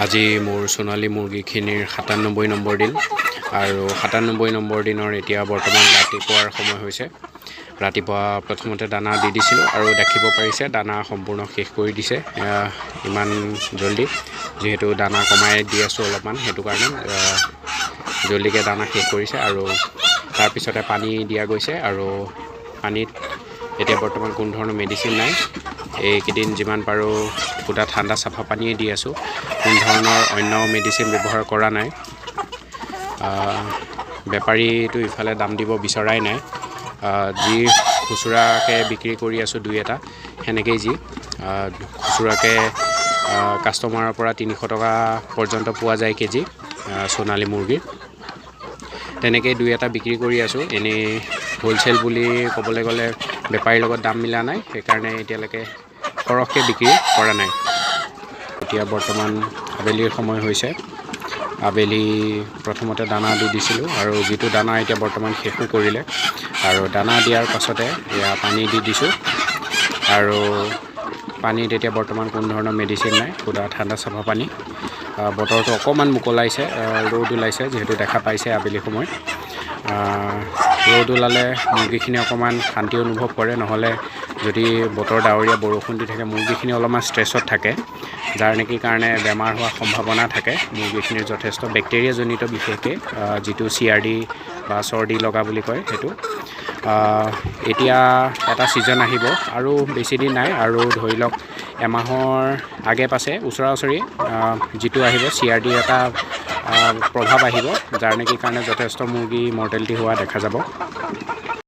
আজি মোৰ সোণালী মুৰ্গীখিনিৰ 97 নম্বৰ দিন আৰু 97 নম্বৰ দিনৰ এতিয়া বৰ্তমান ৰাতিপুৱাৰ সময় হৈছে। ৰাতিপুৱা প্ৰথমতে দানা দি দিছিলোঁ আৰু দেখিব পাৰিছে দানা সম্পূৰ্ণ শেষ কৰি দিছে ইমান জলদি, যিহেতু দানা কমাই দি আছোঁ অলপমান, সেইটো কাৰণে জলদিকৈ দানা শেষ কৰিছে। আৰু তাৰপিছতে পানী দিয়া গৈছে আৰু পানীত এতিয়া বৰ্তমান কোনো ধৰণৰ মেডিচিন নাই। এইকেইদিন যিমান পাৰোঁ পুৰা ঠাণ্ডা চাফা পানীয়ে দি আছোঁ, কোনো ধৰণৰ অন্য মেডিচিন ব্যৱহাৰ কৰা নাই। বেপাৰীটো ইফালে দাম দিব বিচৰাই নাই, যি খুচুৰাকৈ বিক্ৰী কৰি আছোঁ দুই এটা, সেনেকেই যি খুচুৰাকৈ কাষ্টমাৰৰ পৰা 300 টকা পৰ্যন্ত পোৱা যায় কেজি সোণালী মুৰ্গীৰ, তেনেকেই দুই এটা বিক্ৰী কৰি আছোঁ। এনেই হ'লচেল বুলি ক'বলৈ গ'লে বেপাৰীৰ লগত দাম মিলা নাই, সেইকাৰণে এতিয়ালৈকে সৰহকৈ বিক্ৰী কৰা নাই। এতিয়া বৰ্তমান আবেলিৰ সময় হৈছে। আবেলি প্ৰথমতে দানা দি দিছিলোঁ আৰু যিটো দানা এতিয়া বৰ্তমান শেষো কৰিলে, আৰু দানা দিয়াৰ পাছতে এয়া পানী দি দিছোঁ আৰু পানীত এতিয়া বৰ্তমান কোনো ধৰণৰ মেডিচিন নাই, পুৰা ঠাণ্ডা চাফা পানী। বতৰটো অকণমান মুকলাইছে, ৰ'দ ওলাইছে, যিহেতু দেখা পাইছে আবেলি সময়। ৰ'দ ওলালে মুৰ্গীখিনি অকণমান শান্তি অনুভৱ কৰে, নহ'লে যদি বতৰ ডাৱৰীয়া বৰষুণ দি থাকে মুৰ্গীখিনি অলপমান ষ্ট্ৰেছত থাকে, যাৰ নেকি কাৰণে বেমাৰ হোৱাৰ সম্ভাৱনা থাকে। মুৰ্গীখিনিৰ যথেষ্ট বেক্টেৰিয়াজনিত, বিশেষকৈ যিটো CRD বা চৰ্দি লগা বুলি কয় সেইটো। এতিয়া এটা ছিজন আহিব আৰু বেছি দিন নাই, আৰু ধৰি লওক এমাহৰ আগে পাছে ওচৰা ওচৰি যিটো আহিব CRD এটা প্ৰভাৱ আহিব, যাৰ নেকি কাৰণে যথেষ্ট মুৰ্গী মৰ্টেলিটি হোৱা দেখা যাব।